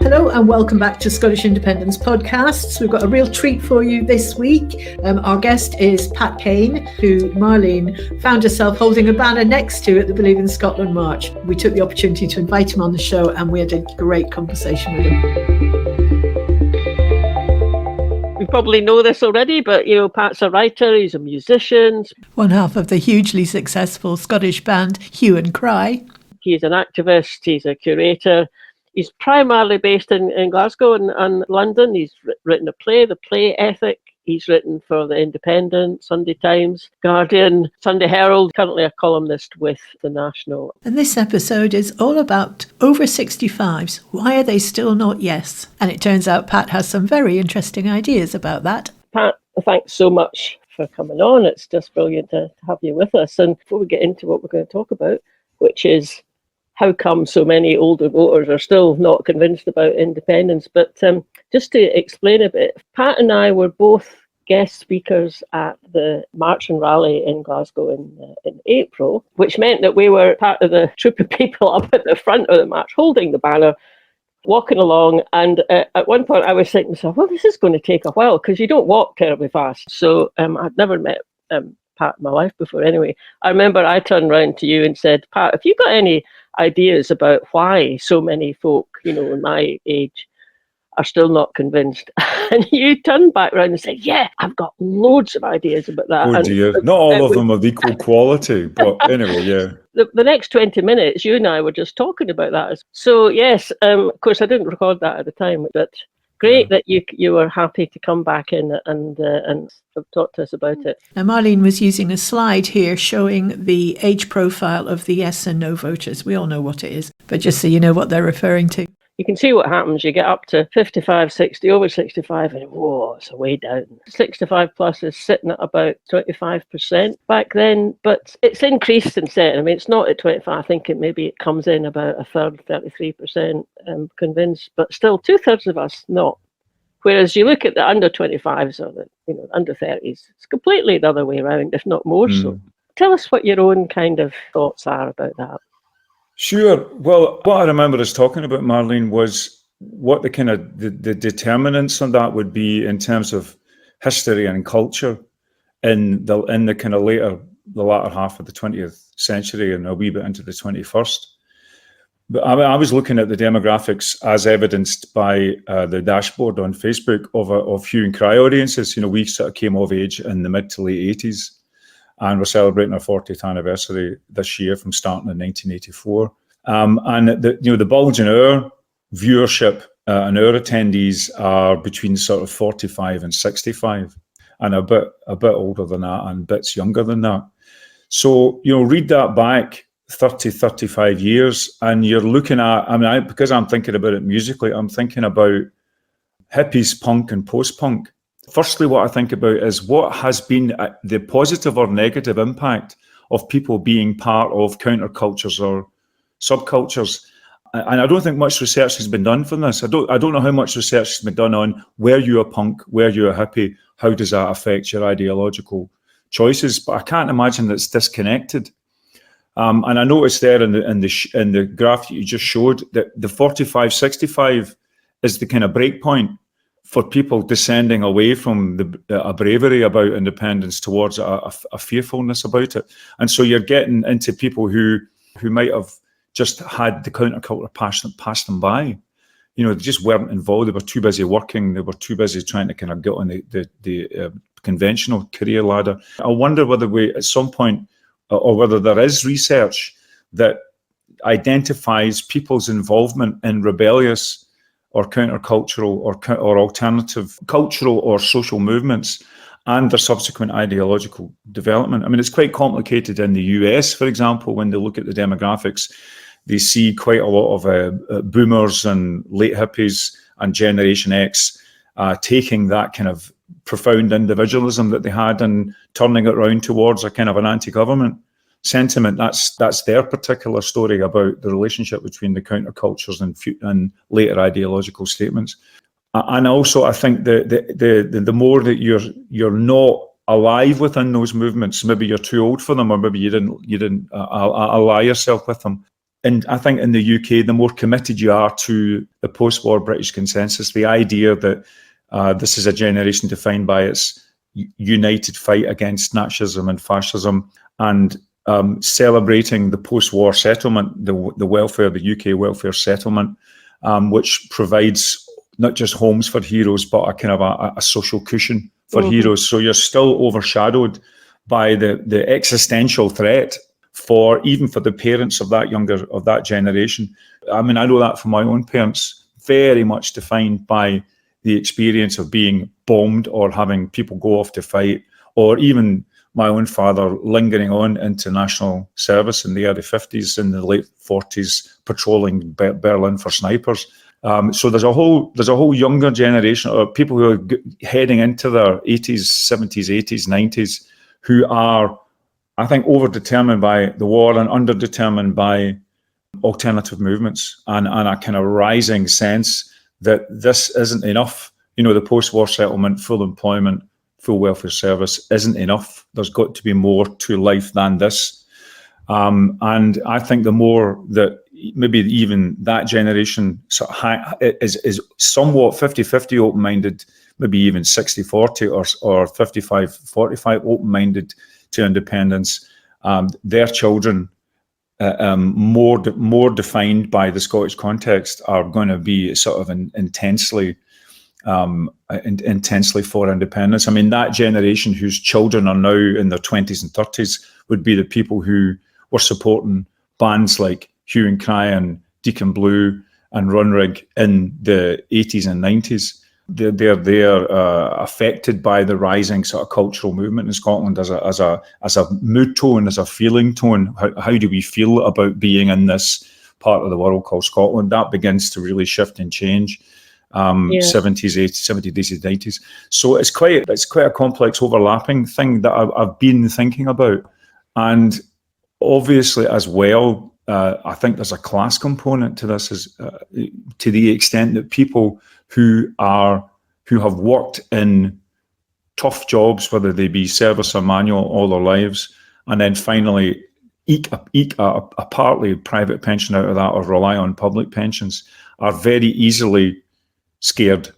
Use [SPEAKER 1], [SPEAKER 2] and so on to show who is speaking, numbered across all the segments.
[SPEAKER 1] Hello and welcome back to Scottish Independence Podcasts. We've got a real treat for you this week. Our guest is Pat Kane, who Marlene found herself holding a banner next to at the Believe in Scotland March. We took the opportunity to invite him on the show and we had a great conversation with him.
[SPEAKER 2] You probably know this already, but Pat's a writer, he's a musician.
[SPEAKER 1] One half of the hugely successful Scottish band Hue and Cry.
[SPEAKER 2] He's an activist, he's a curator. He's primarily based in Glasgow and London. He's written a play, The Play Ethic. He's written for The Independent, Sunday Times, Guardian, Sunday Herald, currently a columnist with The National.
[SPEAKER 1] And this episode is all about over 65s. Why are they still not yes? And it turns out Pat has some very interesting ideas about that.
[SPEAKER 2] Pat, thanks so much for coming on. It's just brilliant to have you with us. And before we get into what we're going to talk about, which is how come so many older voters are still not convinced about independence. But just to explain a bit, Pat and I were both guest speakers at the March and Rally in Glasgow in April, which meant that we were part of the troop of people up at the front of the march, holding the banner, walking along. And at one point I was thinking to myself, well, this is going to take a while because you don't walk terribly fast. So I'd never met Pat in my life before anyway. I remember I turned around to you and said, Pat, have you got any ideas about why so many folk, in my age are still not convinced? And you turned back around and said, yeah, I've got loads of ideas about that.
[SPEAKER 3] Oh dear, not all of them of equal quality, but anyway, yeah.
[SPEAKER 2] The next 20 minutes, you and I were just talking about that. So yes, of course I didn't record that at the time, but great that you were happy to come back in and talk to us about it.
[SPEAKER 1] Now, Marlene was using a slide here showing the age profile of the yes and no voters. We all know what it is, but just so you know what they're referring to.
[SPEAKER 2] You can see what happens. You get up to 55, 60, over 65, and whoa, it's a way down. 65 plus is sitting at about 25% back then, but it's increased since then. I mean, it's not at 25. I think it comes in about a third, 33% convinced, but still 2/3 of us not. Whereas you look at the under 25s or the under 30s, it's completely the other way around, if not more so. Tell us what your own kind of thoughts are about that.
[SPEAKER 3] Sure. Well, what I remember us talking about, Marlene, was what the kind of the determinants on that would be in terms of history and culture in the kind of the latter half of the 20th century and a wee bit into the 21st. But I was looking at the demographics as evidenced by the dashboard on Facebook of Hue and Cry audiences. We sort of came of age in the mid to late 80s. And we're celebrating our 40th anniversary this year from starting in 1984. And the bulge in our viewership and our attendees are between sort of 45 and 65, and a bit older than that and bits younger than that. So read that back 30, 35 years, and you're looking at. Because I'm thinking about it musically, I'm thinking about hippies, punk, and post-punk. Firstly, what I think about is what has been the positive or negative impact of people being part of countercultures or subcultures. And I don't think much research has been done for this. I don't know how much research has been done on where you're a punk, where you're a hippie, how does that affect your ideological choices. But I can't imagine that it's disconnected. And I noticed there in the graph that you just showed that the 45, 65 is the kind of break point for people descending away from a bravery about independence towards a fearfulness about it. And so you're getting into people who might have just had the counterculture pass them by. They just weren't involved. They were too busy working. They were too busy trying to kind of get on the conventional career ladder. I wonder whether we, at some point, or whether there is research that identifies people's involvement in rebellious or countercultural or alternative cultural or social movements and their subsequent ideological development. I mean, it's quite complicated in the US, for example, when they look at the demographics. They see quite a lot of boomers and late hippies and Generation X taking that kind of profound individualism that they had and turning it around towards a kind of an anti-government sentiment. That's their particular story about the relationship between the countercultures and later ideological statements. And also, I think the more that you're not alive within those movements, maybe you're too old for them, or maybe you didn't ally yourself with them. and I think in the UK, the more committed you are to the post-war British consensus, the idea that this is a generation defined by its united fight against Nazism and fascism, and celebrating the post-war settlement, the welfare, the UK welfare settlement, which provides not just homes for heroes, but a kind of a social cushion for heroes. So you're still overshadowed by the existential threat even for the parents of that generation. I mean, I know that from my own parents, very much defined by the experience of being bombed or having people go off to fight, or even my own father lingering on into national service in the early 50s, in the late 40s, patrolling Berlin for snipers. So there's a whole younger generation, or people who are heading into their 80s, 70s, 80s, 90s, who are, I think, overdetermined by the war and underdetermined by alternative movements, and a kind of rising sense that this isn't enough. The post-war settlement, full employment, full welfare service isn't enough. There's got to be more to life than this. And I think the more that maybe even that generation is somewhat 50-50 open-minded, maybe even 60-40 or 55-45 open-minded to independence, their children, more defined by the Scottish context, are going to be sort of intensely for independence. I mean, that generation whose children are now in their 20s and 30s would be the people who were supporting bands like Hue and Cry and Deacon Blue and Runrig in the 80s and 90s. They're affected by the rising sort of cultural movement in Scotland as a mood tone, as a feeling tone. How do we feel about being in this part of the world called Scotland? That begins to really shift and change. 70s, 80s, 70s, 80s. So it's quite a complex overlapping thing that I've been thinking about. And obviously as well, I think there's a class component to this, to the extent that people who have worked in tough jobs, whether they be service or manual, all their lives, and then finally eke a partly private pension out of that, or rely on public pensions, are very easily scared,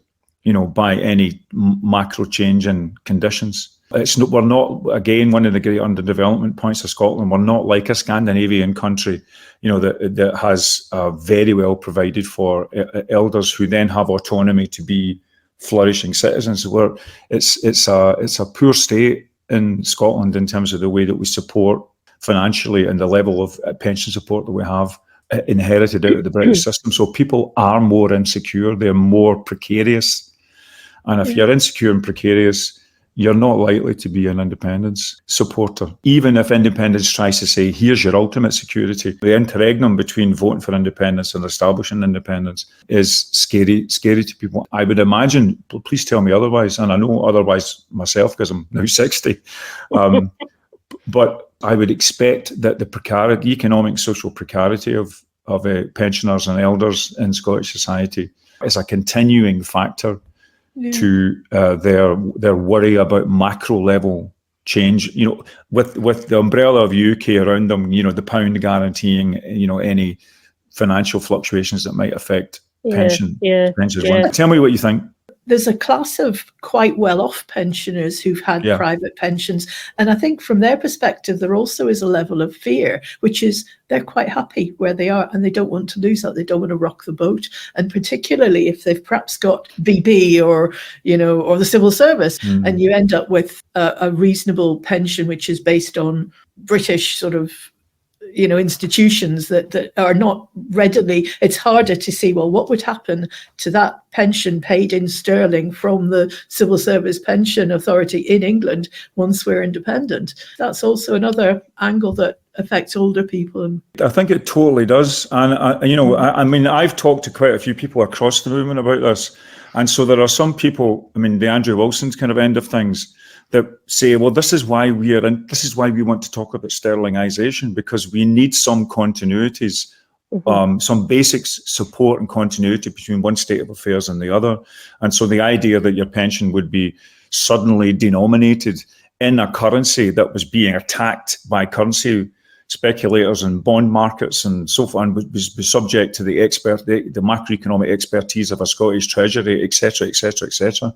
[SPEAKER 3] by any macro change in conditions. We're not, again, one of the great underdevelopment points of Scotland, we're not like a Scandinavian country, that has very well provided for elders who then have autonomy to be flourishing citizens. It's a poor state in Scotland in terms of the way that we support financially and the level of pension support that we have inherited out of the British system. So people are more insecure, they're more precarious. And if you're insecure and precarious, you're not likely to be an independence supporter. Even if independence tries to say, here's your ultimate security, the interregnum between voting for independence and establishing independence is scary to people. I would imagine, please tell me otherwise, and I know otherwise myself because I'm now 60, but I would expect that the economic social precarity of pensioners and elders in Scottish society is a continuing factor to their worry about macro level change. With the umbrella of UK around them, the pound guaranteeing any financial fluctuations that might affect pensions. Tell me what you think.
[SPEAKER 1] There's a class of quite well-off pensioners who've had private pensions. And I think from their perspective, there also is a level of fear, which is they're quite happy where they are and they don't want to lose that. They don't want to rock the boat. And particularly if they've perhaps got BB or the civil service, and you end up with a reasonable pension, which is based on British sort of institutions that are not readily, it's harder to see, well, what would happen to that pension paid in sterling from the Civil Service Pension Authority in England once we're independent. That's also another angle that affects older people.
[SPEAKER 3] I think it totally does. And, I mean, I've talked to quite a few people across the movement about this. And so there are some people, I mean, the Andrew Wilson's kind of end of things, that say, well, this is why we want to talk about sterlingisation, because we need some continuities, some basic support and continuity between one state of affairs and the other. And so the idea that your pension would be suddenly denominated in a currency that was being attacked by currency speculators and bond markets and so forth, and would be subject to the macroeconomic expertise of a Scottish Treasury, etc., etc., etc.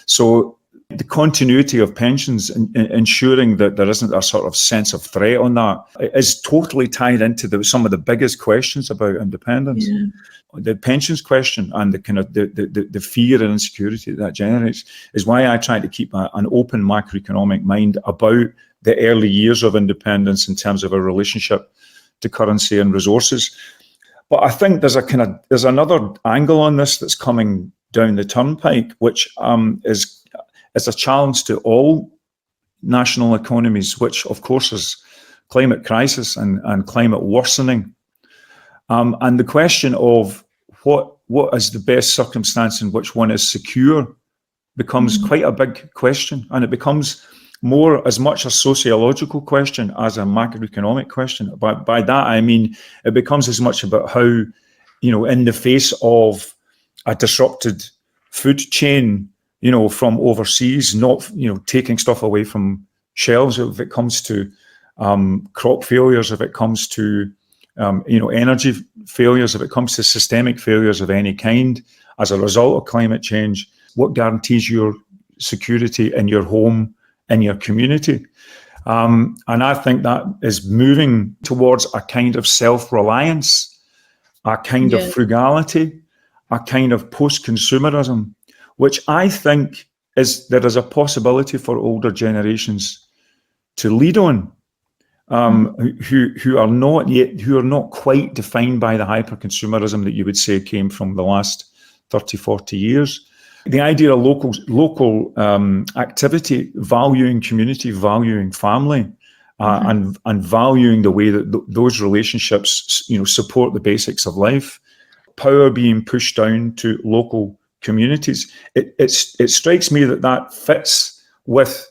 [SPEAKER 3] So the continuity of pensions and ensuring that there isn't a sort of sense of threat on that is totally tied into some of the biggest questions about independence. Yeah. The pensions question and the kind of the fear and insecurity that generates is why I try to keep an open macroeconomic mind about the early years of independence in terms of a relationship to currency and resources. But I think there's another angle on this that's coming down the turnpike, which is a challenge to all national economies, which of course is climate crisis and climate worsening. And the question of what is the best circumstance in which one is secure becomes quite a big question, and it becomes more as much a sociological question as a macroeconomic question. By that I mean it becomes as much about how, in the face of a disrupted food chain, from overseas, not taking stuff away from shelves, if it comes to crop failures, if it comes to energy failures, if it comes to systemic failures of any kind as a result of climate change, what guarantees your security in your home, in your community? And I think that is moving towards a kind of self-reliance, a kind of frugality, a kind of post-consumerism, which I think there is a possibility for older generations to lead on, who are not quite defined by the hyper-consumerism that you would say came from the last 30, 40 years. The idea of local activity, valuing community, valuing family, and valuing the way that those relationships, support the basics of life, power being pushed down to local communities. It strikes me that fits with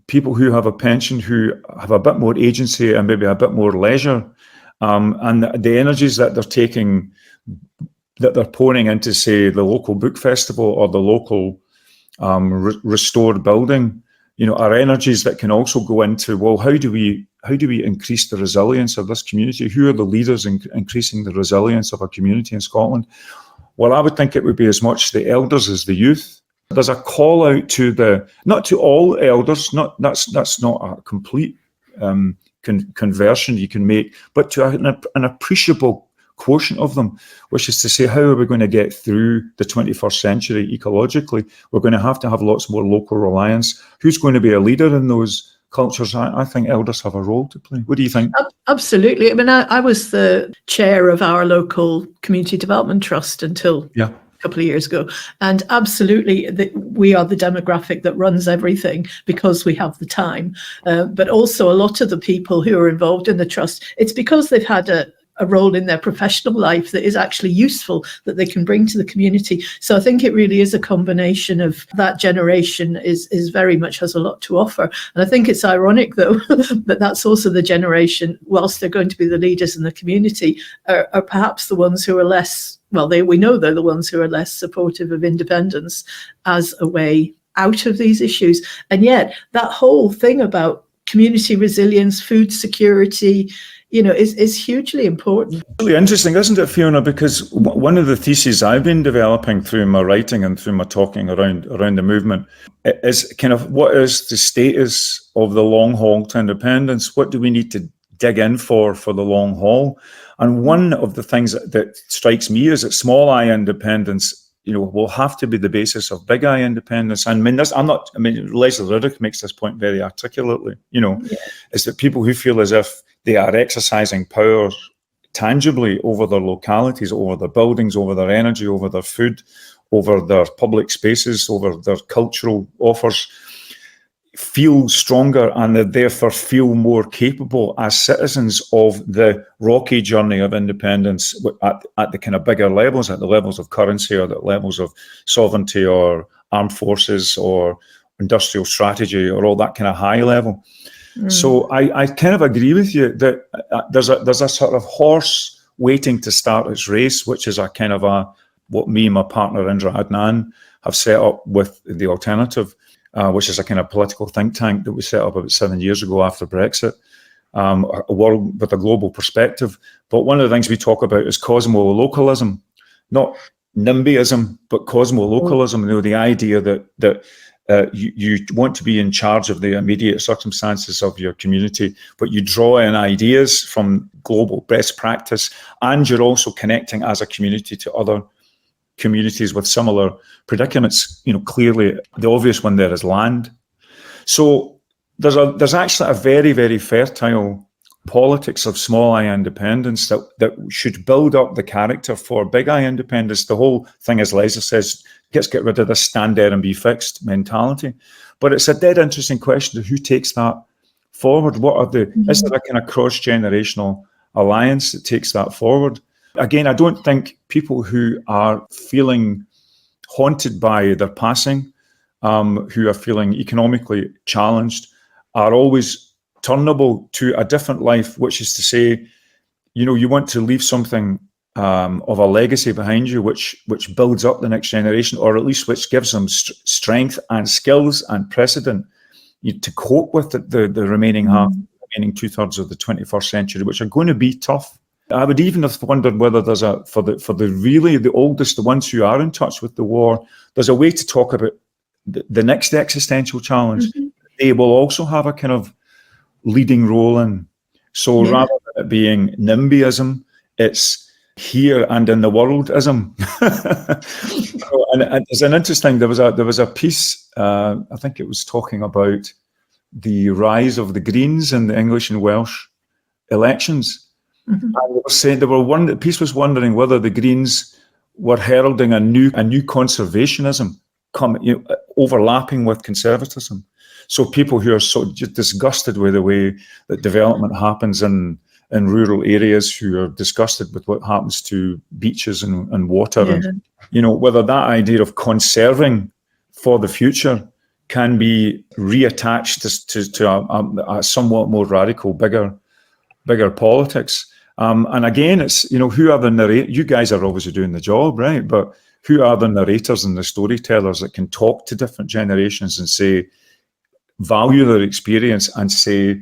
[SPEAKER 3] people who have a pension, who have a bit more agency and maybe a bit more leisure, and the energies that they're taking, that they're pouring into, say, the local book festival or the local restored building, are energies that can also go into, well, how do we increase the resilience of this community? Who are the leaders in increasing the resilience of a community in Scotland? Well, I would think it would be as much the elders as the youth. There's a call out to not to all elders, that's not a complete conversion you can make, but to an appreciable quotient of them, which is to say, how are we going to get through the 21st century ecologically? We're going to have lots more local reliance. Who's going to be a leader in those cultures? I think elders have a role to play. What do you think?
[SPEAKER 1] Absolutely. I mean, I was the chair of our local community development trust until a couple of years ago, and absolutely we are the demographic that runs everything because we have the time, but also a lot of the people who are involved in the trust, it's because they've had a role in their professional life that is actually useful, that they can bring to the community. So I think it really is a combination of that generation is very much has a lot to offer. And I think it's ironic, though, that that's also the generation, whilst they're going to be the leaders in the community, are perhaps the ones who are less, we know they're the ones who are less supportive of independence as a way out of these issues. And yet that whole thing about community resilience, food security, is hugely important.
[SPEAKER 3] Really interesting, isn't it, Fiona? Because one of the theses I've been developing through my writing and through my talking around the movement is kind of what is the status of the long haul to independence? What do we need to dig in for the long haul? And one of the things that strikes me is that small I independence, will have to be the basis of big I independence. And Leslie Riddick makes this point very articulately, is that people who feel as if they are exercising power tangibly over their localities, over their buildings, over their energy, over their food, over their public spaces, over their cultural offers, feel stronger and they therefore feel more capable as citizens of the rocky journey of independence at the kind of bigger levels, at the levels of currency or the levels of sovereignty or armed forces or industrial strategy or all that kind of high level. So I kind of agree with you that there's a sort of horse waiting to start its race, which is a kind of what me and my partner Indra Adnan have set up with the Alternative, which is a kind of political think tank that we set up about 7 years ago after Brexit. a world with a global perspective. But one of the things we talk about is Cosmo localism, not NIMBYism, but Cosmo localism. You know, the idea that you want to be in charge of the immediate circumstances of your community, but you draw in ideas from global best practice, and you're also connecting as a community to other communities with similar predicaments. You know, clearly the obvious one there is land. So there's actually a very, very fertile politics of small I independence that should build up the character for big I independence. The whole thing, as Liza says, get rid of this stand there and be fixed mentality. But it's a dead interesting question of who takes that forward. What are the, is there a kind of cross-generational alliance that takes that forward? Again, I don't think people who are feeling haunted by their passing, who are feeling economically challenged, are always turnable to a different life, which is to say, you know, you want to leave something of a legacy behind you, which builds up the next generation, or at least which gives them strength and skills and precedent to cope with the remaining remaining 2/3 of the 21st century, which are going to be tough. I would even have wondered whether there's for the really the oldest, the ones who are in touch with the war, there's a way to talk about the next existential challenge. They will also have a kind of leading role in. So rather than it being NIMBYism, it's here and in the worldism. and there's an interesting, there was a piece, I think it was talking about the rise of the Greens in the English and Welsh elections. And they were saying the piece was wondering whether the Greens were heralding a new conservationism overlapping with conservatism. So people who are so just disgusted with the way that development happens in rural areas, who are disgusted with what happens to beaches and water, and you know, whether that idea of conserving for the future can be reattached to a somewhat more radical, bigger politics. And again, it's, you know, who are the narrators? You guys are obviously doing the job, right? But who are the narrators and the storytellers that can talk to different generations and say, value their experience and say,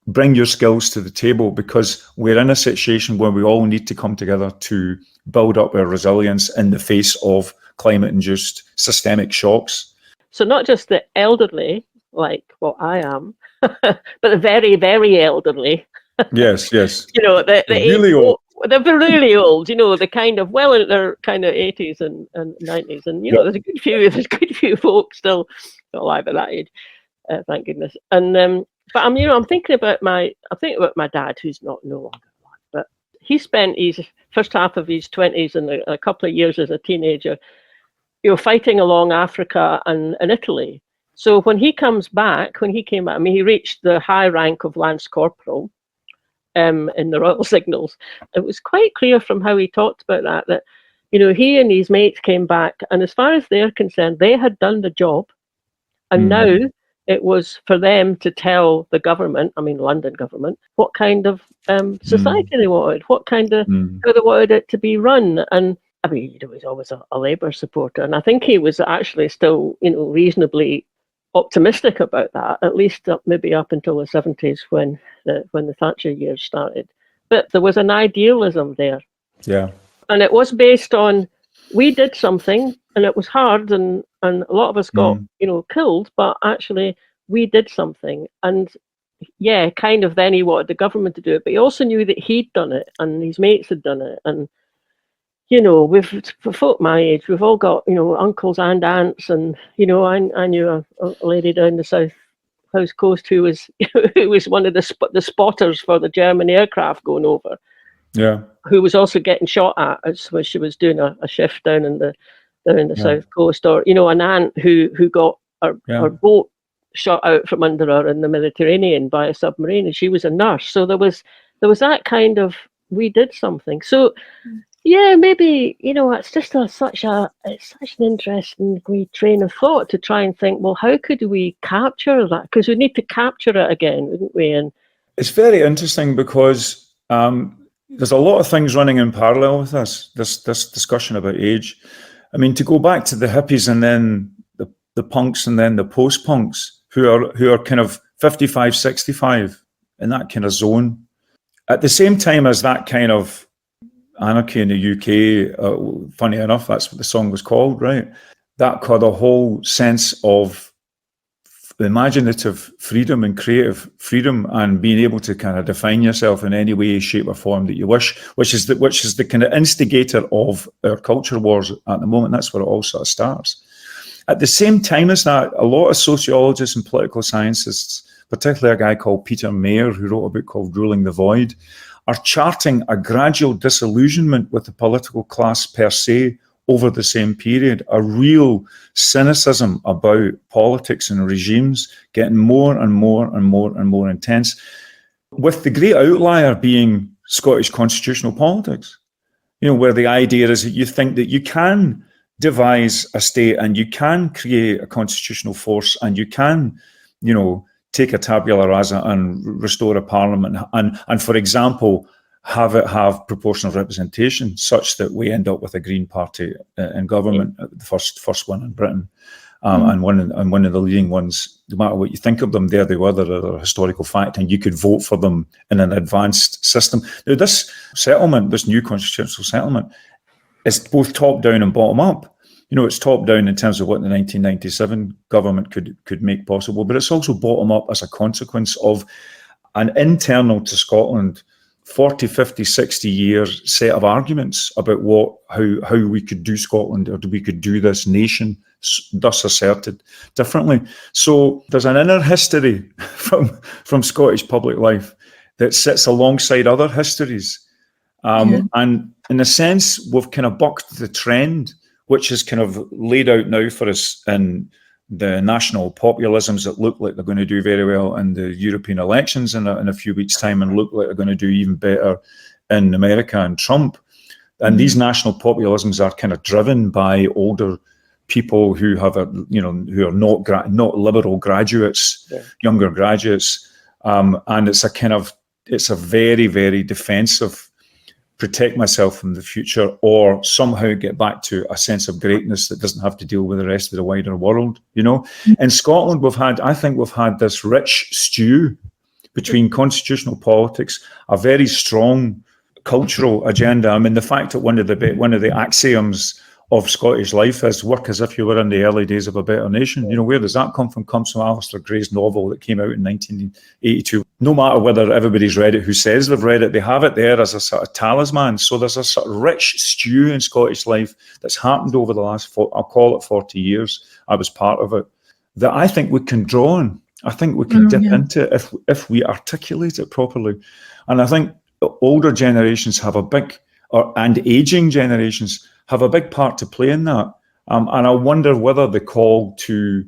[SPEAKER 3] bring your skills to the table, because we're in a situation where we all need to come together to build up our resilience in the face of climate-induced systemic shocks.
[SPEAKER 2] So not just the elderly, like what I am, but the very, very elderly.
[SPEAKER 3] Yes.
[SPEAKER 2] You know, the
[SPEAKER 3] really old.
[SPEAKER 2] They're really old, you know, the kind of, well, in their kind of 80s and 90s. And, you know, there's a good few folks still alive at that age, thank goodness. And, but I'm thinking about my dad, who's no longer alive, but he spent his first half of his 20s and a couple of years as a teenager, you know, fighting along Africa and Italy. So when he came back, I mean, he reached the high rank of Lance Corporal in the Royal Signals. It was quite clear from how he talked about that, you know, he and his mates came back, and as far as they're concerned, they had done the job, and now it was for them to tell the government, I mean London government, what kind of society they wanted, what kind of how they wanted it to be run. And I mean, he was always a Labour supporter, and I think he was actually still, you know, reasonably optimistic about that, at least maybe up until the 70s when the Thatcher years started. But there was an idealism there.
[SPEAKER 3] Yeah.
[SPEAKER 2] And it was based on, we did something and it was hard and a lot of us got, you know, killed, but actually we did something. And yeah, kind of then he wanted the government to do it, but he also knew that he'd done it and his mates had done it. And, you know, for folk my age, we've all got, you know, uncles and aunts. And, you know, I knew a lady down the south coast who was one of the spotters for the German aircraft going over. Yeah. Who was also getting shot at when she was doing a shift down in the south coast. Or, you know, an aunt who got her boat shot out from under her in the Mediterranean by a submarine, and she was a nurse. So there was that kind of, we did something. So yeah, maybe, you know, it's just such an interesting wee train of thought to try and think, well, how could we capture that? Because we need to capture it again, wouldn't we? And
[SPEAKER 3] it's very interesting because there's a lot of things running in parallel with this discussion about age. I mean, to go back to the hippies and then the punks and then the post-punks who are kind of 55, 65 in that kind of zone. At the same time as that kind of anarchy in the UK, funny enough, that's what the song was called, right? That had a whole sense of imaginative freedom and creative freedom, and being able to kind of define yourself in any way, shape, or form that you wish, which is the kind of instigator of our culture wars at the moment. That's where it all sort of starts. At the same time as that, a lot of sociologists and political scientists, particularly a guy called Peter Mayer, who wrote a book called Ruling the Void, are charting a gradual disillusionment with the political class per se over the same period, a real cynicism about politics and regimes getting more and more and more and more intense, with the great outlier being Scottish constitutional politics, where the idea is that you think that you can devise a state and you can create a constitutional force and you can, take a tabula rasa and restore a parliament and for example, have it have proportional representation such that we end up with a Green Party in government, the first one in Britain, and one of the leading ones. No matter what you think of them, there they were. They're a historical fact, and you could vote for them in an advanced system. Now, this settlement, this new constitutional settlement, is both top down and bottom up. It's top down in terms of what the 1997 government could make possible, but it's also bottom up as a consequence of an internal to Scotland 40, 50, 60 years set of arguments about how we could do Scotland, or we could do this nation, thus asserted differently. So there's an inner history from Scottish public life that sits alongside other histories. And in a sense, we've kind of bucked the trend, which is kind of laid out now for us in the national populisms that look like they're going to do very well in the European elections in a few weeks' time, and look like they're going to do even better in America and Trump. And these national populisms are kind of driven by older people who have who are not liberal graduates, younger graduates, and it's a very, very defensive, protect myself from the future, or somehow get back to a sense of greatness that doesn't have to deal with the rest of the wider world. In Scotland, I think we've had this rich stew between constitutional politics, a very strong cultural agenda. I mean, the fact that one of the axioms of Scottish life is work as if you were in the early days of a better nation. Where does that come from? Comes from Alistair Gray's novel that came out in 1982. No matter whether everybody's read it who says they've read it, they have it there as a sort of talisman. So there's a sort of rich stew in Scottish life that's happened over the last, I'll call it 40 years. I was part of it, that I think we can draw on. I think we can dip into it if we articulate it properly. And I think older generations have and aging generations have a big part to play in that. And I wonder whether the call to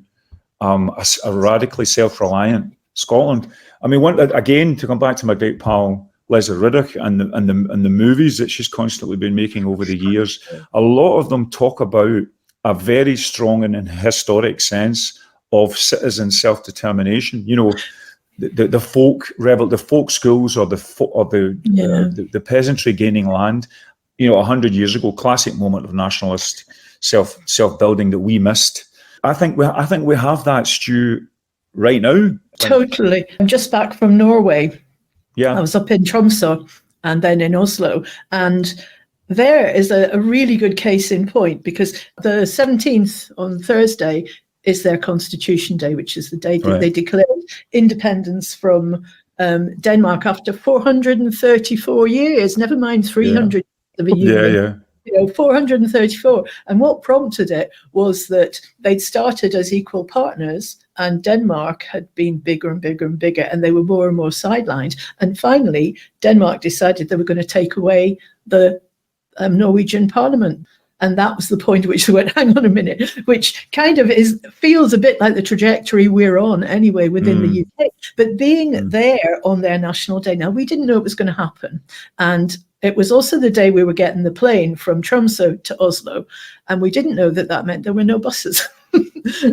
[SPEAKER 3] a radically self-reliant Scotland, I mean, again, to come back to my great pal Leslie Riddoch and the movies that she's constantly been making over the years, a lot of them talk about a very strong and historic sense of citizen self-determination. The folk schools or the peasantry gaining land. 100 years ago, classic moment of nationalist self-building that we missed. I think we have that stew right now.
[SPEAKER 1] Totally. I'm just back from Norway.
[SPEAKER 3] Yeah,
[SPEAKER 1] I was up in Tromsø and then in Oslo, and there is a really good case in point, because the 17th on Thursday is their Constitution Day, which is the day that they declared independence from Denmark after 434 years. Never mind 300. Of a union, 434. And what prompted it was that they'd started as equal partners, and Denmark had been bigger and bigger and bigger, and they were more and more sidelined. And finally, Denmark decided they were going to take away the Norwegian parliament. And that was the point at which they went, hang on a minute, which kind of feels a bit like the trajectory we're on anyway within the UK. But being there on their national day, now we didn't know it was going to happen. And it was also the day we were getting the plane from Tromsø to Oslo. And we didn't know that meant there were no buses.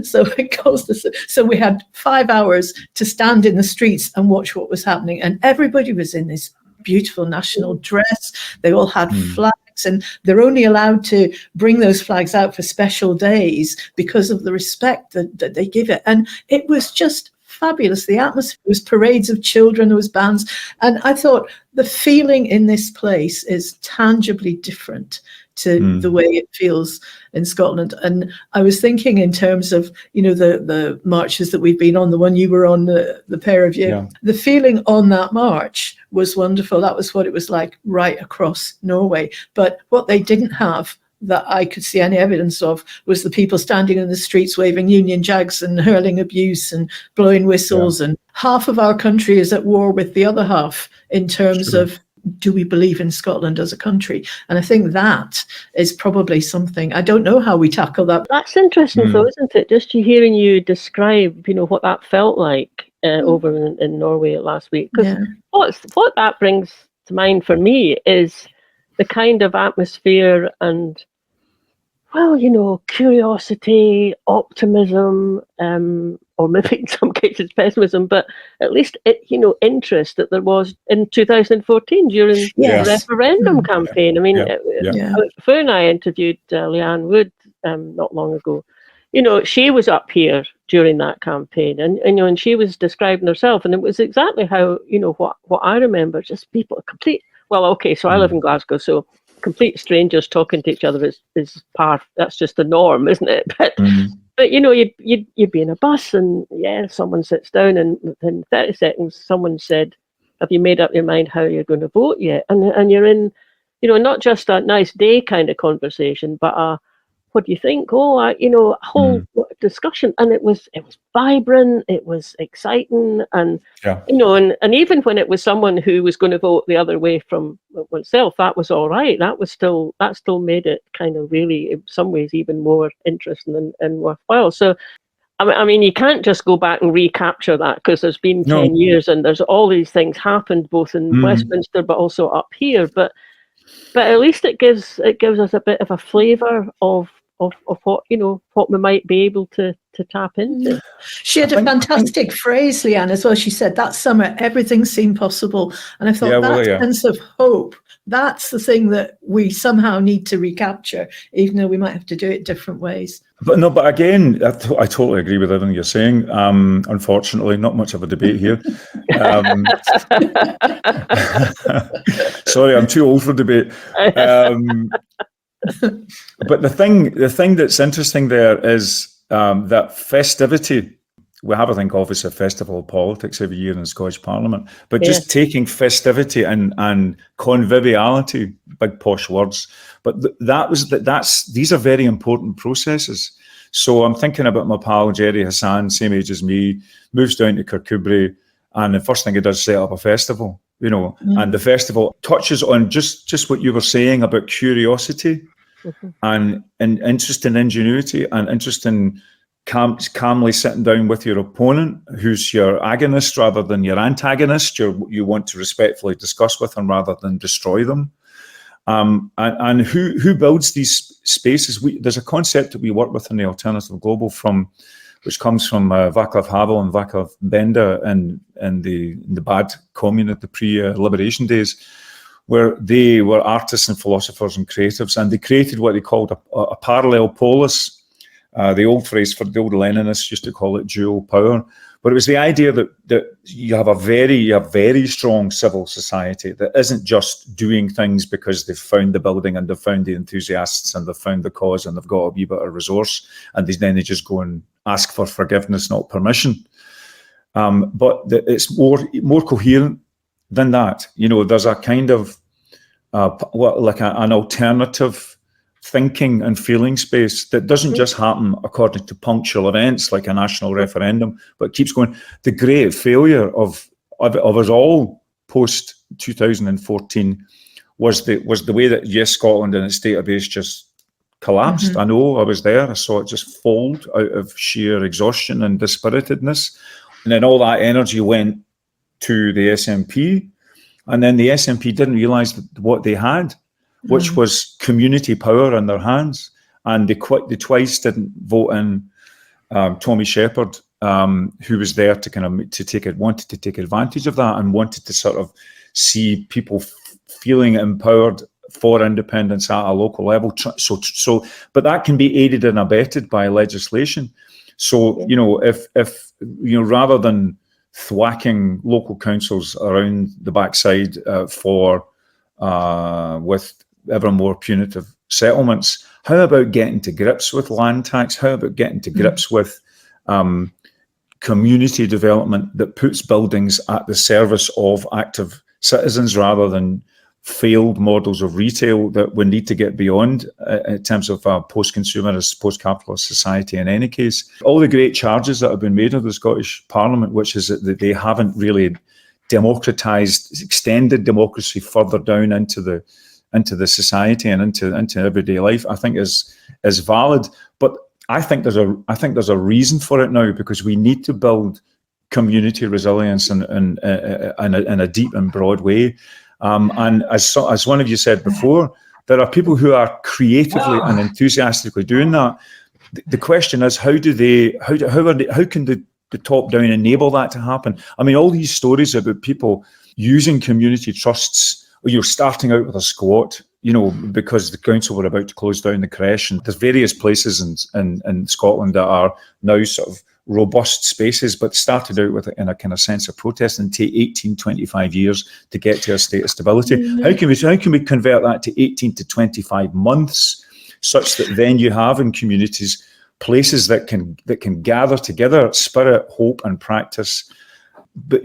[SPEAKER 1] So it caused us. So we had 5 hours to stand in the streets and watch what was happening. And everybody was in this beautiful national dress. They all had flags. And they're only allowed to bring those flags out for special days because of the respect that they give it. And it was just fabulous. The atmosphere was parades of children, there was bands. And I thought the feeling in this place is tangibly different to the way it feels in Scotland. And I was thinking in terms of, the marches that we've been on, the one you were on, the pair of you,
[SPEAKER 3] Yeah.
[SPEAKER 1] the feeling on that march was wonderful. That was what it was like right across Norway. But what they didn't have, that I could see any evidence of, was the people standing in the streets waving Union Jacks and hurling abuse and blowing whistles. And half of our country is at war with the other half in terms of, do we believe in Scotland as a country? And I think that is probably something, I don't know how we tackle that.
[SPEAKER 2] That's interesting though, isn't it? Just hearing you describe, what that felt like over in Norway last week. Because what that brings to mind for me is the kind of atmosphere and, curiosity, optimism, or maybe in some cases pessimism, but at least, interest that there was in 2014 during the referendum campaign. I mean, Fu and I interviewed Leanne Wood not long ago. She was up here during that campaign, and she was describing herself, and it was exactly how, what I remember, just people complete. Well, okay, so I live in Glasgow, so complete strangers talking to each other is that's just the norm, isn't it? But you'd be in a bus and someone sits down and within 30 seconds someone said, have you made up your mind how you're going to vote yet? And you're in, not just a nice day kind of conversation, but what do you think? A whole discussion, and it was vibrant, it was exciting, and and even when it was someone who was going to vote the other way from oneself, that was all right. That still made it kind of really, in some ways, even more interesting and worthwhile. So, I mean, you can't just go back and recapture that, because there's been 10 years and there's all these things happened both in Westminster but also up here. But at least it gives us a bit of a flavour of what what we might be able to tap into.
[SPEAKER 1] She had a fantastic phrase, Leanne, as well. She said that summer everything seemed possible, and I thought sense of hope, that's the thing that we somehow need to recapture, even though we might have to do it different ways.
[SPEAKER 3] But again, I totally agree with everything you're saying. Unfortunately, not much of a debate here. Sorry, I'm too old for debate. But the thing that's interesting there is that festivity. We have, I think, obviously a festival of politics every year in the Scottish Parliament, but just taking festivity and conviviality, big posh words, but these are very important processes. So I'm thinking about my pal Jerry Hassan, same age as me, moves down to Kirkcudbright, and the first thing he does is set up a festival, and the festival touches on just what you were saying about curiosity and interest in ingenuity and interest in calmly sitting down with your opponent, who's your agonist rather than your antagonist, you want to respectfully discuss with them rather than destroy them. And who builds these spaces? There's a concept that we work with in the Alternative Global which comes from Václav Havel and Václav Benda in the bad commune at the pre-liberation days, where they were artists and philosophers and creatives, and they created what they called a parallel polis. The old phrase for the old Leninists used to call it dual power, but it was the idea that you have very strong civil society that isn't just doing things because they've found the building and they've found the enthusiasts and they've found the cause and they've got a wee bit of resource, and then they just go and ask for forgiveness, not permission. But it's more coherent than that. There's a kind of an alternative thinking and feeling space that doesn't just happen according to punctual events like a national referendum, but keeps going. The great failure of us all post 2014 was the way that Yes Scotland and its database just collapsed. I know, I was there, I saw it just fold out of sheer exhaustion and dispiritedness, and then all that energy went to the SNP, and then the SNP didn't realise what they had, which was community power in their hands, and they twice didn't vote in Tommy Shepherd, who was there to wanted to take advantage of that and wanted to sort of see people feeling empowered for independence at a local level. But that can be aided and abetted by legislation. So, if rather than thwacking local councils around the backside with ever more punitive settlements, how about getting to grips with land tax? How about getting to grips with community development that puts buildings at the service of active citizens rather than failed models of retail that we need to get beyond in terms of post-consumerist, post-capitalist society in any case. All the great charges that have been made of the Scottish Parliament, which is that they haven't really democratised, extended democracy further down into the society and into everyday life, I think is valid. But I think there's a reason for it now, because we need to build community resilience in a deep and broad way. And as one of you said before, there are people who are creatively and enthusiastically doing that. The question is, how can the top down enable that to happen? I mean, all these stories about people using community trusts. You're starting out with a squat, because the council were about to close down the creche, and there's various places in Scotland that are now sort of robust spaces, but started out with in a kind of sense of protest and take 18, 25 years to get to a state of stability. Mm-hmm. How can we convert that to 18 to 25 months, such that then you have in communities places that can gather together, spirit, hope, and practice, but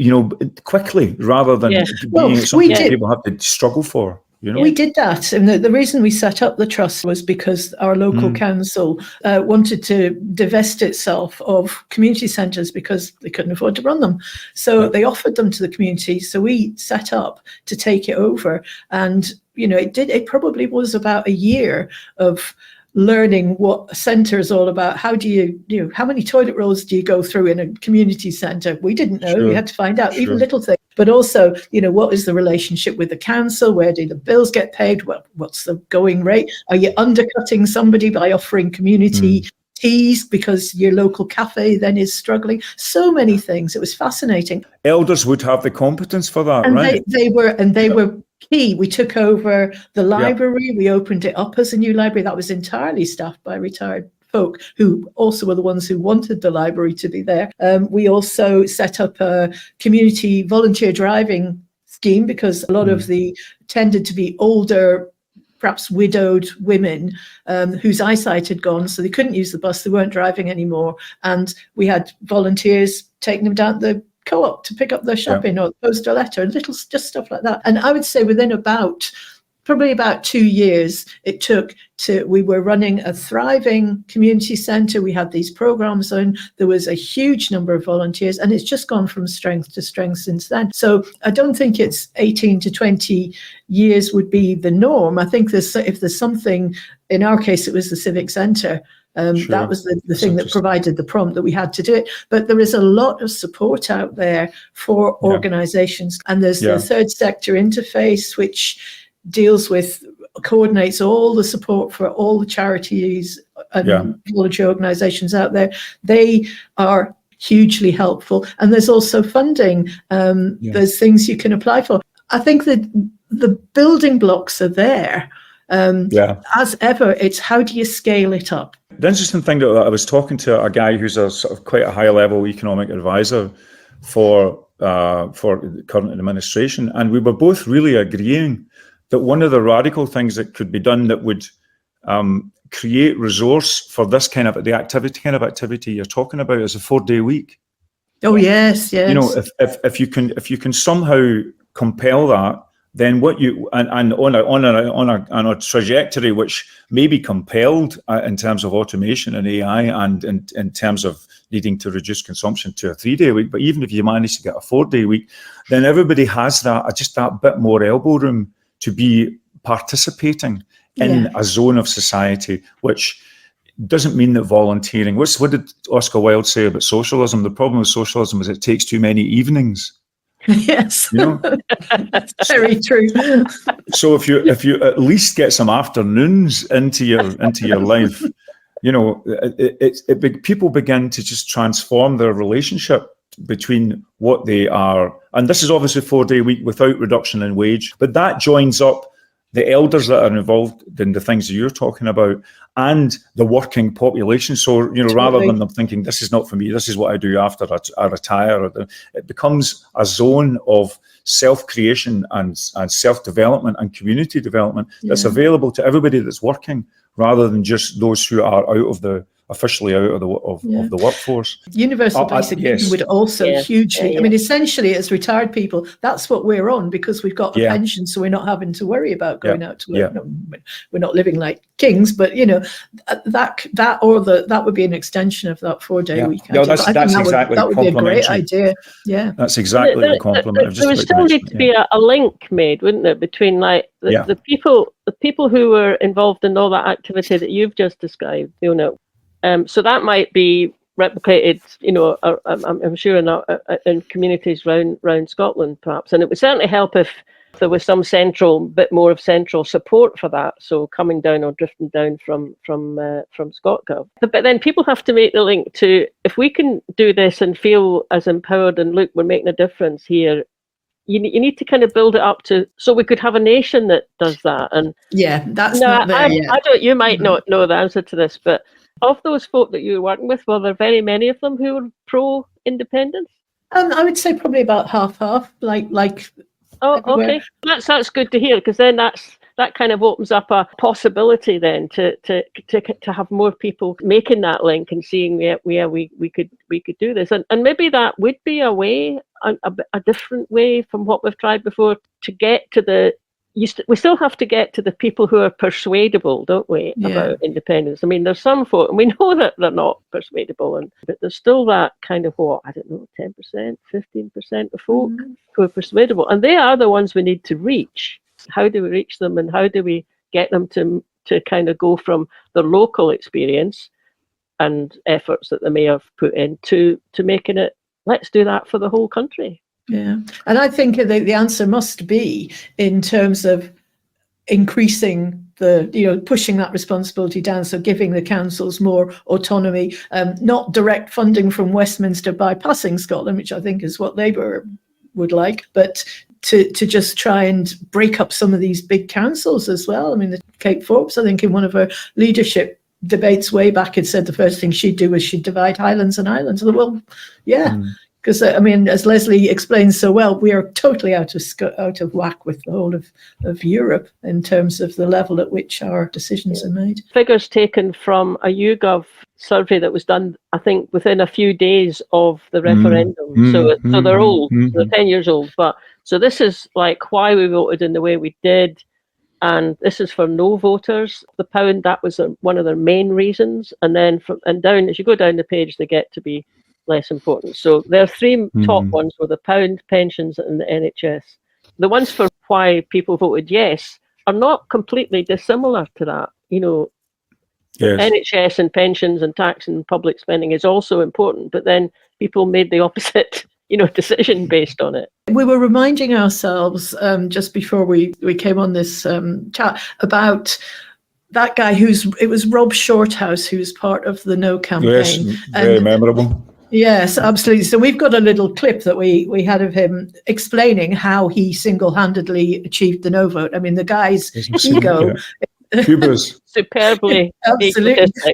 [SPEAKER 3] quickly, rather than being something people have to struggle for.
[SPEAKER 1] We did that, and the reason we set up the trust was because our local council wanted to divest itself of community centres because they couldn't afford to run them. So they offered them to the community. So we set up to take it over, and it probably was about a year of learning what a centre is all about. How do you, how many toilet rolls do you go through in a community centre? We didn't know. Sure. We had to find out, even little things. But also, what is the relationship with the council? Where do the bills get paid? What's the going rate? Are you undercutting somebody by offering community teas because your local cafe then is struggling? So many things. It was fascinating.
[SPEAKER 3] Elders would have the competence for that,
[SPEAKER 1] and
[SPEAKER 3] right?
[SPEAKER 1] They were key. We took over the library. We opened it up as a new library that was entirely staffed by retired folk who also were the ones who wanted the library to be there. We also set up a community volunteer driving scheme because a lot of the tended to be older, perhaps widowed women whose eyesight had gone, so they couldn't use the bus. They weren't driving anymore. And we had volunteers taking them down the co-op to pick up their shopping or post a letter and just stuff like that. And I would say within probably about 2 years it took we were running a thriving community centre. We had these programs on. There was a huge number of volunteers, and it's just gone from strength to strength since then. So I don't think it's 18 to 20 years would be the norm. I think if there's something, in our case, it was the civic centre. That was the thing that provided the prompt that we had to do it. But there is a lot of support out there for organisations. And there's the third sector interface, which coordinates all the support for all the charities and volunteer organisations out there. They are hugely helpful. And there's also funding. There's things you can apply for. I think that the building blocks are there. As ever, it's how do you scale it up?
[SPEAKER 3] The interesting thing that I was talking to a guy who's a sort of quite a high level economic advisor for the current administration, and we were both really agreeing that one of the radical things that could be done that would create resource for this kind of activity you're talking about is a 4-day week.
[SPEAKER 1] Oh yes.
[SPEAKER 3] If you can somehow compel that, then what you and on a trajectory which may be compelled in terms of automation and AI and in terms of needing to reduce consumption to a 3-day week, but even if you manage to get a 4-day week, then everybody has that bit more elbow room to be participating in a zone of society, which doesn't mean that volunteering. What did Oscar Wilde say about socialism? The problem with socialism is it takes too many evenings.
[SPEAKER 1] Yes, very true.
[SPEAKER 3] So if you at least get some afternoons into your life, people begin to just transform their relationship between what they are, and this is obviously a 4-day week without reduction in wage, but that joins up the elders that are involved in the things that you're talking about, and the working population. So, rather than them thinking, this is not for me, this is what I do after I retire, it becomes a zone of self-creation and self-development and community development that's available to everybody that's working, rather than just those who are officially out of the workforce.
[SPEAKER 1] Universal basic income would also hugely. I mean, essentially, as retired people, that's what we're on, because we've got a pension, so we're not having to worry about going out to work. No, we're not living like kings, but that would be an extension of that 4-day week.
[SPEAKER 3] No, that's exactly
[SPEAKER 1] that would be a great idea. Yeah,
[SPEAKER 3] that's exactly the compliment.
[SPEAKER 2] There would still need to be a link made, wouldn't there, between like the people who were involved in all that activity that you've just described. So that might be replicated, I'm sure in communities around Scotland, perhaps. And it would certainly help if there was some bit more of central support for that. So coming down or drifting down from ScotGov. But then people have to make the link to, if we can do this and feel as empowered and look, we're making a difference here, you need to kind of build it up to, so we could have a nation that does that. And
[SPEAKER 1] that's not there yet.
[SPEAKER 2] You might not know the answer to this, but of those folk that you were working with, were there very many of them who were pro-independence?
[SPEAKER 1] I would say probably about half. Like.
[SPEAKER 2] Oh,
[SPEAKER 1] everywhere.
[SPEAKER 2] Okay. That's good to hear, because then that kind of opens up a possibility then to have more people making that link and seeing we could do this, and maybe that would be a way, a different way from what we've tried before, to get to the. We still have to get to the people who are persuadable, don't we, about independence? I mean, there's some folk, and we know that they're not persuadable, but there's still that kind of 10%, 15% of folk who are persuadable, and they are the ones we need to reach. How do we reach them, and how do we get them to kind of go from their local experience and efforts that they may have put in to making it, let's do that for the whole country?
[SPEAKER 1] Yeah, and I think the answer must be in terms of increasing pushing that responsibility down, so giving the councils more autonomy, not direct funding from Westminster bypassing Scotland, which I think is what Labour would like, but to just try and break up some of these big councils as well. I mean, Kate Forbes, I think, in one of her leadership debates way back, had said the first thing she'd do was she'd divide Highlands and Islands. Well, because I mean, as Leslie explains so well, we are totally out of whack with the whole of Europe in terms of the level at which our decisions are made. Figures
[SPEAKER 2] taken from a YouGov survey that was done, I think, within a few days of the referendum. So they're old, they're 10 years old. But so this is like why we voted in the way we did. And this is for no voters. The pound, that was one of their main reasons. And then down, as you go down the page, they get to be less important. So their three top ones were the pound, pensions, and the NHS. The ones for why people voted yes are not completely dissimilar to that. NHS and pensions and tax and public spending is also important, but then people made the opposite decision based on it.
[SPEAKER 1] We were reminding ourselves just before we came on this chat about that guy it was Rob Shorthouse, who's part of the No campaign.
[SPEAKER 3] Yes, very memorable.
[SPEAKER 1] Yes, absolutely. So we've got a little clip that we had of him explaining how he single-handedly achieved the no vote. I mean, the guy's ego.
[SPEAKER 3] Cubas.
[SPEAKER 2] Superbly.
[SPEAKER 1] Absolutely.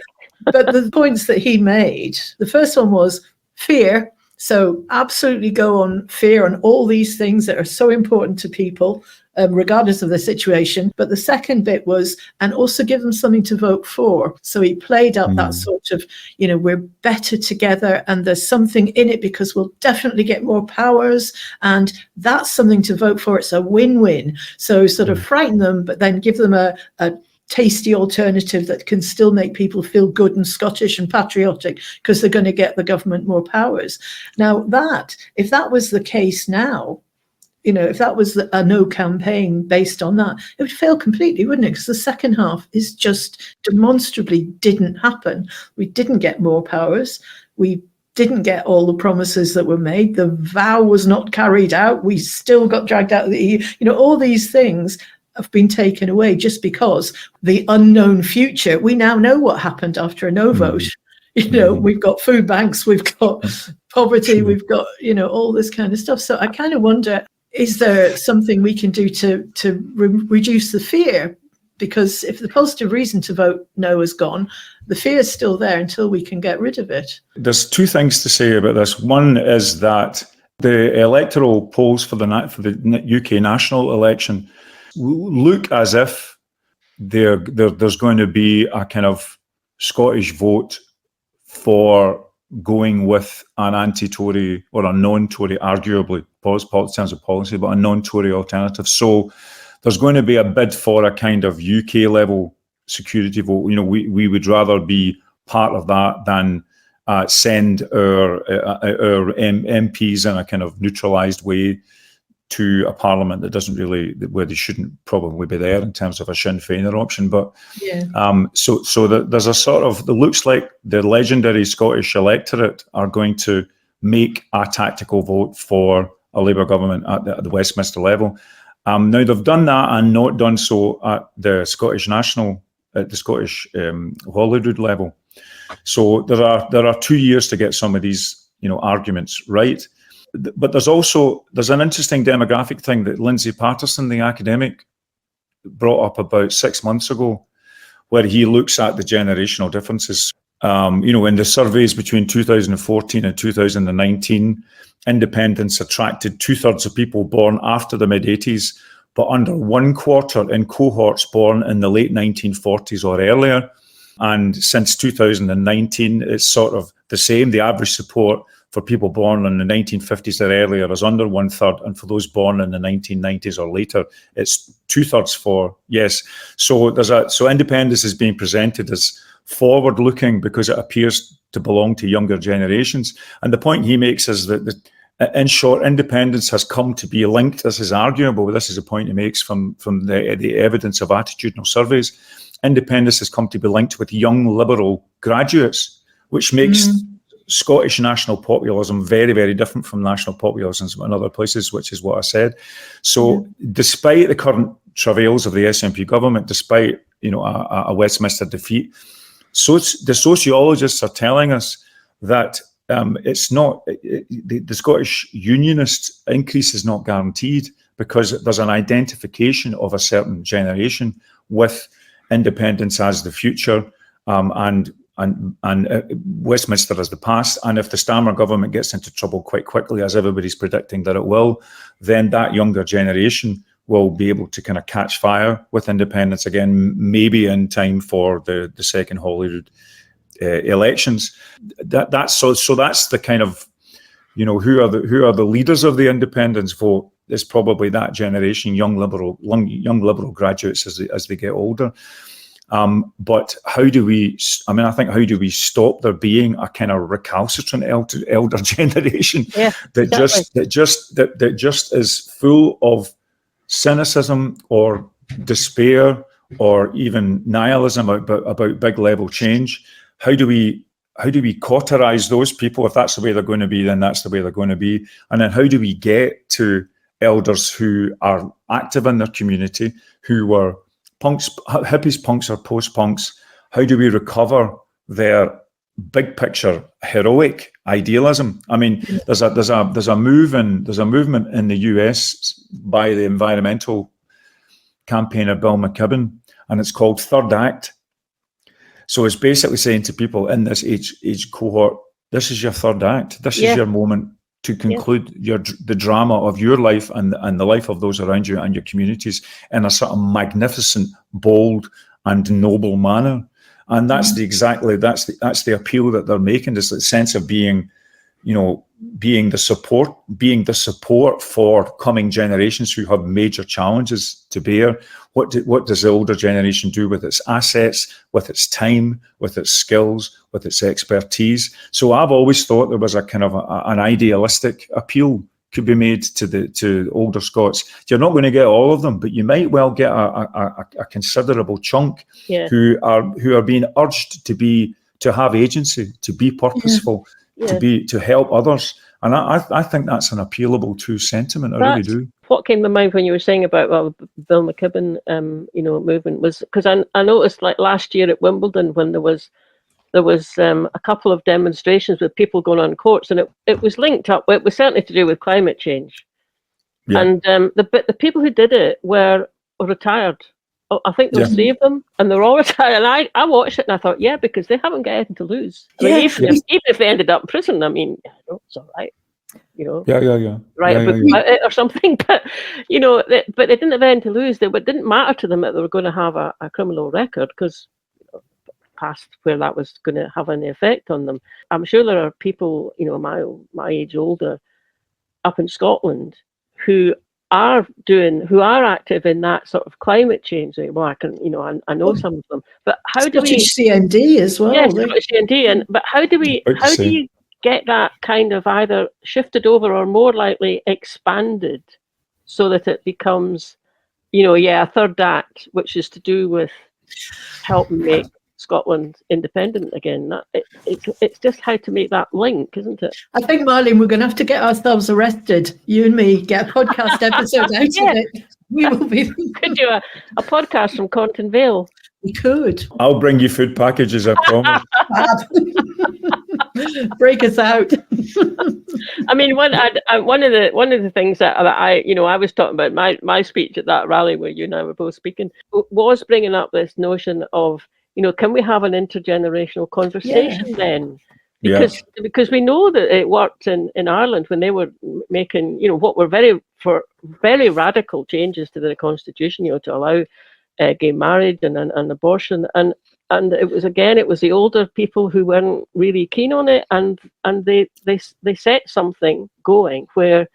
[SPEAKER 1] But the points that he made, the first one was fear. So absolutely go on fear on all these things that are so important to people, regardless of the situation. But the second bit was, and also give them something to vote for. So he played up that sort of, we're better together and there's something in it because we'll definitely get more powers. And that's something to vote for. It's a win-win. So sort of frighten them, but then give them a tasty alternative that can still make people feel good and Scottish and patriotic because they're going to get the government more powers. Now if that was the case now, if that was a no campaign based on that, it would fail completely, wouldn't it? Because the second half is just demonstrably didn't happen. We didn't get more powers. We didn't get all the promises that were made. The vow was not carried out. We still got dragged out of the EU. All these things have been taken away just because the unknown future, we now know what happened after a no vote. We've got food banks, we've got poverty, we've got, all this kind of stuff. So I kind of wonder, is there something we can do to reduce the fear? Because if the positive reason to vote no is gone, the fear is still there until we can get rid of it.
[SPEAKER 3] There's two things to say about this. One is that the electoral polls for the UK national election look as if there's going to be a kind of Scottish vote for going with an anti-Tory or a non-Tory, arguably, in terms of policy, but a non-Tory alternative. So there's going to be a bid for a kind of UK level security vote. You know, we would rather be part of that than send our MPs in a kind of neutralised way to a parliament that doesn't really, where they shouldn't probably be there in terms of a Sinn Féiner option. But so there's a sort of, it looks like the legendary Scottish electorate are going to make a tactical vote for a Labour government at the Westminster level. Now they've done that and not done so at the Scottish Holyrood level. So there are 2 years to get some of these, arguments right. But there's an interesting demographic thing that Lindsay Patterson, the academic, brought up about 6 months ago, where he looks at the generational differences. In the surveys between 2014 and 2019, independents attracted 2/3 of people born after the mid-80s, but under 1/4 in cohorts born in the late 1940s or earlier. And since 2019, it's sort of the same. The average support for people born in the 1950s or earlier is under 1/3, and for those born in the 1990s or later, it's 2/3 for yes. So independence is being presented as forward-looking because it appears to belong to younger generations. And the point he makes is that, in short, independence has come to be linked. This is arguable, but this is a point he makes from the evidence of attitudinal surveys. Independence has come to be linked with young liberal graduates, which makes Scottish national populism very, very different from national populism in other places, which is what I said. So despite the current travails of the SNP government, despite a Westminster defeat, the sociologists are telling us that it's not the Scottish Unionist increase is not guaranteed, because there's an identification of a certain generation with independence as the future, and Westminster as the past. And if the Starmer government gets into trouble quite quickly, as everybody's predicting that it will, then that younger generation will be able to kind of catch fire with independence again, maybe in time for the second Holyrood elections. That's the kind of, who are the leaders of the independence vote is probably that generation, young liberal graduates as they get older. But how do we stop there being a kind of recalcitrant elder generation that just is full of cynicism or despair or even nihilism about big level change? How do we cauterize those people? If that's the way they're going to be, then that's the way they're going to be. And then how do we get to elders who are active in their community, who were punks, hippies, punks, or post-punks? How do we recover their big picture heroic idealism? I mean, there's a movement in the US by the environmental campaigner Bill McKibben, and it's called Third Act. So it's basically saying to people in this age cohort, this is your third act. This is your moment to conclude the drama of your life and the life of those around you and your communities in a sort of magnificent, bold, and noble manner. And that's the appeal that they're making, is the sense of being the support for coming generations who have major challenges to bear. What does the older generation do with its assets, with its time, with its skills, with its expertise? So I've always thought there was a kind of an idealistic appeal could be made to older Scots. You're not going to get all of them, but you might well get a considerable chunk who are being urged to have agency, to be purposeful, to help others. And I think that's an appealable true sentiment. I really do.
[SPEAKER 2] What came to mind when you were saying about Bill McKibben, movement, was because I noticed, like last year at Wimbledon, when there was a couple of demonstrations with people going on courts, and it was linked up. It was certainly to do with climate change,
[SPEAKER 3] Yeah.
[SPEAKER 2] And the people who did it were retired. I think there were 3 of them, and they're all retired. And I watched it and I thought, yeah, because they haven't got anything to lose. I mean, even if they ended up in prison, I mean, it's all right. Write a book about it or something. But but they didn't have anything to lose. It didn't matter to them that they were going to have a criminal record, because past where that was going to have any effect on them. I'm sure there are people, my age older, up in Scotland, who are active in that sort of climate change. Well, I know some of them, but how do we?
[SPEAKER 1] CND as well.
[SPEAKER 2] Yes, CND, but how do you get that kind of either shifted over or more likely expanded so that it becomes, a third act, which is to do with helping make Scotland independent again. It's just how to make that link, isn't it?
[SPEAKER 1] I think, Marlene, we're going to have to get ourselves arrested. You and me get a podcast episode out of it. We will be.
[SPEAKER 2] We could do a podcast from Conton Vale.
[SPEAKER 1] We could.
[SPEAKER 3] I'll bring you food packages, I promise.
[SPEAKER 1] Break us out.
[SPEAKER 2] I mean, one of the things that I was talking about, my speech at that rally where you and I were both speaking, was bringing up this notion of, can we have an intergenerational conversation then? Because we know that it worked in Ireland when they were making, what were very radical changes to the constitution, to allow gay marriage and abortion, and it was the older people who weren't really keen on it, and they set something going where,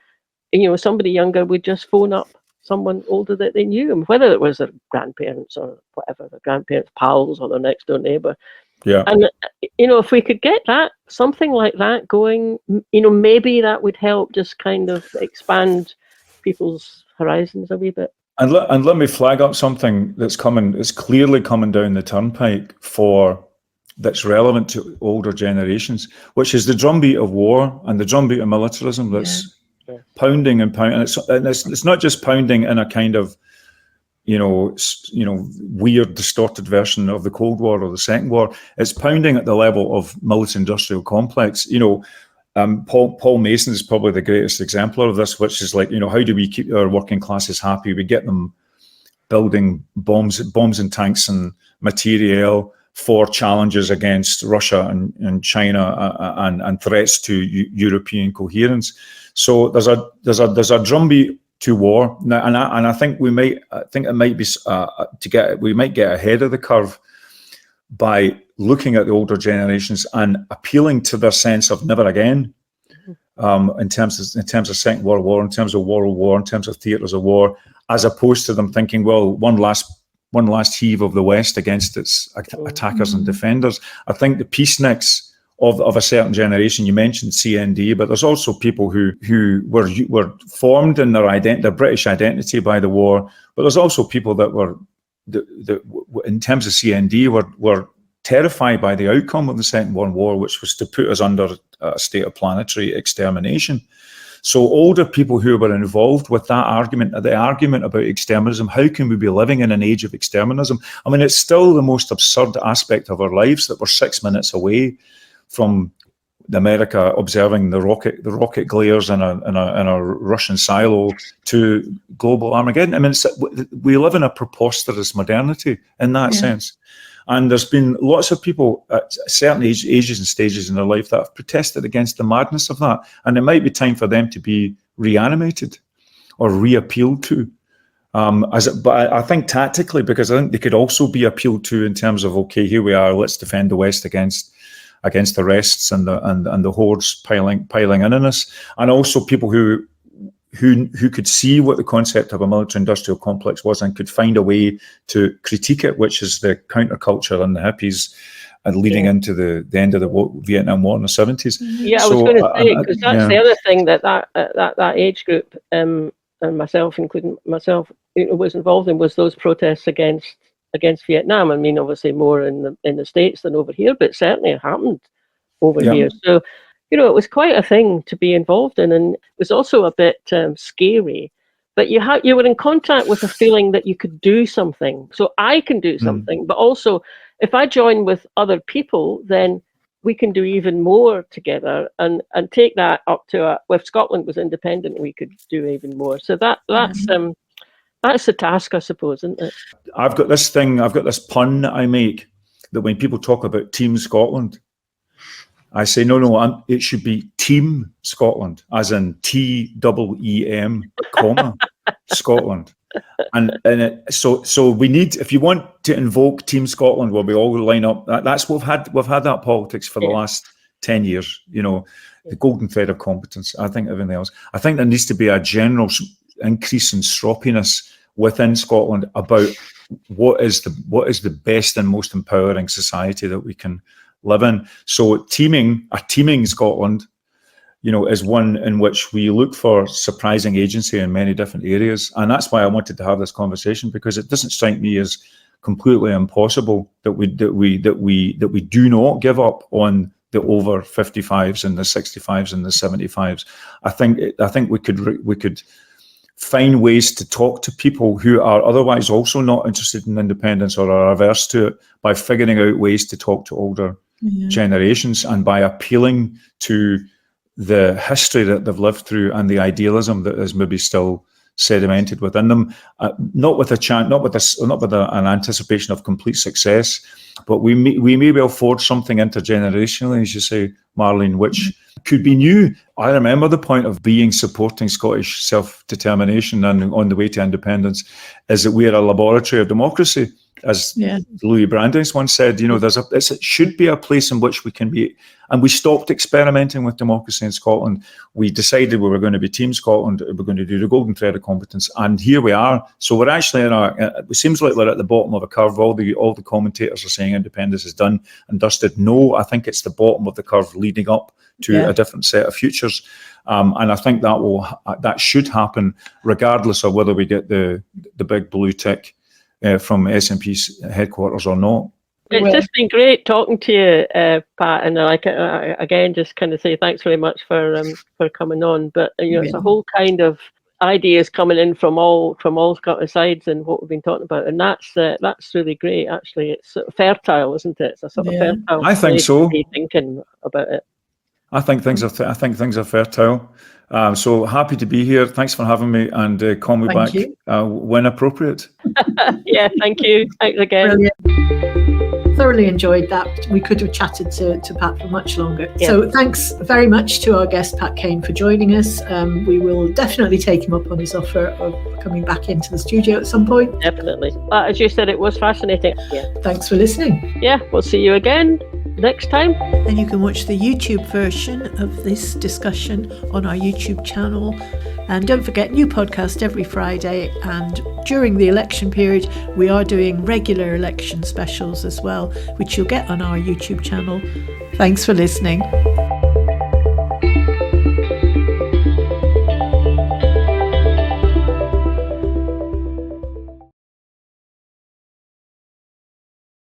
[SPEAKER 2] somebody younger would just phone up someone older that they knew, and whether it was their grandparents or whatever, their grandparents' pals or their next door neighbour.
[SPEAKER 3] Yeah.
[SPEAKER 2] And if we could get something like that going, maybe that would help just kind of expand people's horizons a wee bit.
[SPEAKER 3] And let me flag up something that's clearly coming down the turnpike that's relevant to older generations, which is the drumbeat of war and the drumbeat of militarism that's pounding and pounding. And it's not just pounding in a kind of, weird, distorted version of the Cold War or the Second War. It's pounding at the level of military-industrial complex. Paul Mason is probably the greatest exemplar of this, which is like, how do we keep our working classes happy? We get them building bombs and tanks and material for challenges against Russia and China and threats to European coherence. So there's a drumbeat to war now, and I think we might get ahead of the curve by looking at the older generations and appealing to their sense of never again, in terms of Second World War, in terms of World War, in terms of theatres of war, as opposed to them thinking, well, one last heave of the West against its attackers and defenders. I think the peaceniks of a certain generation, you mentioned CND, but there's also people who were formed in their British identity by the war, but there's also people that were, in terms of CND, were terrified by the outcome of the Second World War, which was to put us under a state of planetary extermination. So older people who were involved with that argument, the argument about exterminism, how can we be living in an age of exterminism? I mean, it's still the most absurd aspect of our lives that we're 6 minutes away from America observing the rocket glares in a Russian silo to global Armageddon. I mean, we live in a preposterous modernity in that sense. And there's been lots of people at certain ages and stages in their life that have protested against the madness of that. And it might be time for them to be reanimated or reappealed to. But I think tactically, because I think they could also be appealed to in terms of, okay, here we are, let's defend the West against the rests and the hordes piling in on us, and also people who could see what the concept of a military-industrial complex was and could find a way to critique it, which is the counterculture and the hippies, and leading into the end of the Vietnam War in the 70s.
[SPEAKER 2] Yeah, I was going to say, because that's the other thing that age group, and myself, including myself, was involved in, was those protests against Vietnam. I mean, obviously more in the States than over here, but certainly it happened over here. So, it was quite a thing to be involved in, and it was also a bit scary. But you were in contact with a feeling that you could do something. So I can do something, but also if I join with other people, then we can do even more together and take that up to if Scotland was independent, we could do even more. So that's the task, I suppose, isn't it?
[SPEAKER 3] I've got this pun that I make, that when people talk about Team Scotland, I say, no, it should be Team Scotland, as in TEEM, Scotland. So we need, if you want to invoke Team Scotland, where we all line up, that's what we've had that politics for the last 10 years, the golden thread of competence. I think everything else. I think there needs to be a general increase in stroppiness within Scotland about what is the best and most empowering society that we can live in. So a teeming Scotland, is one in which we look for surprising agency in many different areas. And that's why I wanted to have this conversation, because it doesn't strike me as completely impossible that we do not give up on the over 55s and the 65s and the 75s. I think we could find ways to talk to people who are otherwise also not interested in independence or are averse to it, by figuring out ways to talk to older generations, and by appealing to the history that they've lived through and the idealism that is maybe still sedimented within them, not with an anticipation of complete success, but we may well forge something intergenerationally, as you say, Marlene, which could be new. I remember the point of supporting Scottish self-determination and on the way to independence is that we are a laboratory of democracy. As Louis Brandeis once said, it should be a place in which we can be. And we stopped experimenting with democracy in Scotland. We decided we were going to be Team Scotland. We're going to do the golden thread of competence, and here we are. So we're actually it seems like we're at the bottom of a curve. All the commentators are saying independence is done and dusted. No, I think it's the bottom of the curve leading up to a different set of futures. And I think that should happen regardless of whether we get the big blue tick from SNP's headquarters or not.
[SPEAKER 2] It's just been great talking to you, Pat, and again, just kind of say thanks very much for coming on. But it's a whole kind of ideas coming in from all Scottish sides and what we've been talking about, and that's really great. Actually, it's sort of fertile, isn't it? It's a sort of fertile.
[SPEAKER 3] I think so.
[SPEAKER 2] To be thinking about it.
[SPEAKER 3] I think things are fertile. So happy to be here. Thanks for having me, and call me back when appropriate.
[SPEAKER 2] Yeah, thank you. Thanks again.
[SPEAKER 1] Brilliant. Thoroughly enjoyed that. We could have chatted to Pat for much longer. Yeah. So thanks very much to our guest, Pat Kane, for joining us. We will definitely take him up on his offer of coming back into the studio at some point.
[SPEAKER 2] Definitely. As you said, it was fascinating. Yeah.
[SPEAKER 1] Thanks for listening.
[SPEAKER 2] Yeah, we'll see you again next time.
[SPEAKER 1] And you can watch the YouTube version of this discussion on our YouTube channel. And don't forget, new podcast every Friday. And during the election period, we are doing regular election specials as well, which you'll get on our YouTube channel. Thanks for listening.